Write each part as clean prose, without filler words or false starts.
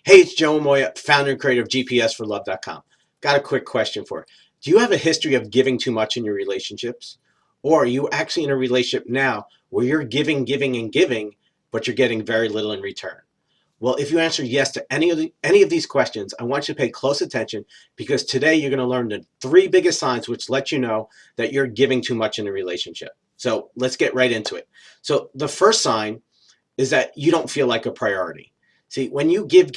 Hey, it's Joe Amoia, founder and creator of GPSforlove.com. Got a quick question for you. Do you have a history of giving too much in your relationships? Or are you actually in a relationship now where you're giving, giving, and giving, but you're getting very little in return? Well, if you answer yes to any of these questions, I want you to pay close attention because today you're going to learn the three biggest signs which let you know that you're giving too much in a relationship. So let's get right into it. So the first sign is that you don't feel like a priority. See, when you give,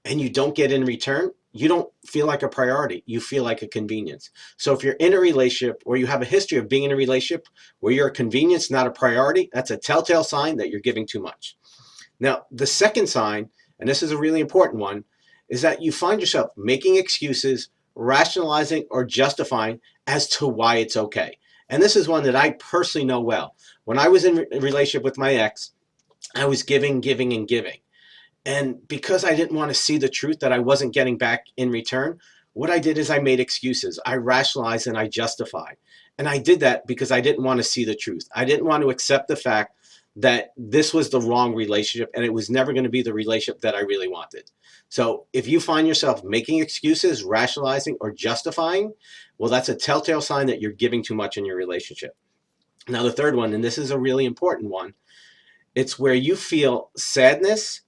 and you don't get in return, you don't feel like a priority. You feel like a convenience. So if you're in a relationship or you have a history of being in a relationship where you're a convenience, not a priority, that's a telltale sign that you're giving too much. Now, the second sign, and this is a really important one, is that you find yourself making excuses, rationalizing, or justifying as to why it's okay. And this is one that I personally know well. When I was in a relationship with my ex, I was giving, giving, and giving. And because I didn't want to see the truth that I wasn't getting back in return, what I did is I made excuses. I rationalized and I justified. And I did that because I didn't want to see the truth. I didn't want to accept the fact that this was the wrong relationship and it was never going to be the relationship that I really wanted. So if you find yourself making excuses, rationalizing, or justifying, well, that's a telltale sign that you're giving too much in your relationship. Now, the third one, and this is a really important one, it's where you feel sadness,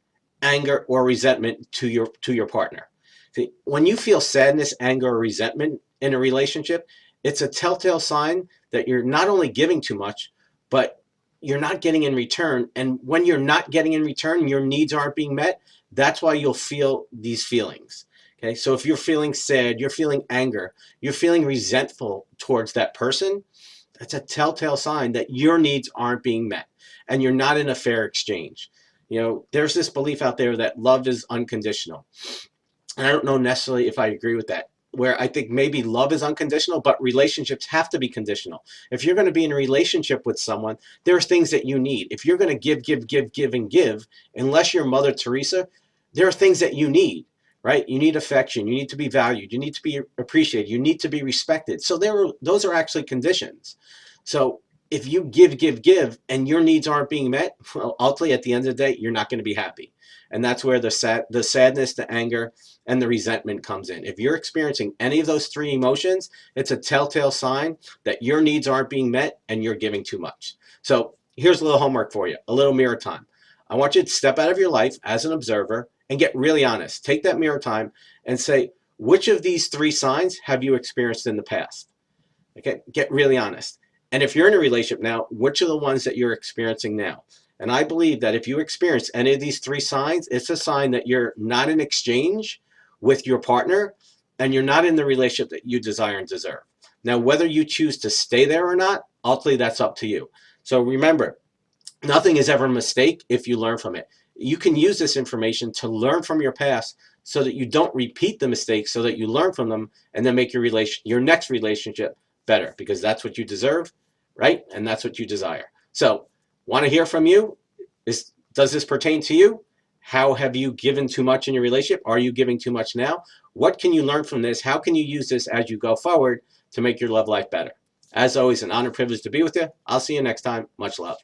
anger, or resentment to your partner. See, when you feel sadness, anger, or resentment in a relationship, it's a telltale sign that you're not only giving too much, but you're not getting in return. And when you're not getting in return, your needs aren't being met. That's why you'll feel these feelings. Okay, so if you're feeling sad, you're feeling anger, you're feeling resentful towards that person, that's a telltale sign that your needs aren't being met and you're not in a fair exchange. You know, there's this belief out there that love is unconditional. And I don't know necessarily if I agree with that, where I think maybe love is unconditional, but relationships have to be conditional. If you're going to be in a relationship with someone, there's things that you need. If you're going to give, and give, unless you're Mother Teresa, there are things that you need, right? You need affection. You need to be valued. You need to be appreciated. You need to be respected. So those are actually conditions. So if you give, and your needs aren't being met, well, ultimately at the end of the day, you're not going to be happy. And that's where the sadness, the anger, and the resentment comes in. If you're experiencing any of those three emotions, it's a telltale sign that your needs aren't being met and you're giving too much. So here's a little homework for you, a little mirror time. I want you to step out of your life as an observer and get really honest. Take that mirror time and say, which of these three signs have you experienced in the past? Okay, get really honest. And if you're in a relationship now, which are the ones that you're experiencing now? And I believe that if you experience any of these three signs, it's a sign that you're not in exchange with your partner and you're not in the relationship that you desire and deserve. Now, whether you choose to stay there or not, ultimately that's up to you. So remember, nothing is ever a mistake if you learn from it. You can use this information to learn from your past so that you don't repeat the mistakes, so that you learn from them and then make your next relationship better, because that's what you deserve, right? And that's what you desire. So want to hear from you? Does this pertain to you? How have you given too much in your relationship? Are you giving too much now? What can you learn from this? How can you use this as you go forward to make your love life better? As always, an honor, privilege to be with you. I'll see you next time. Much love.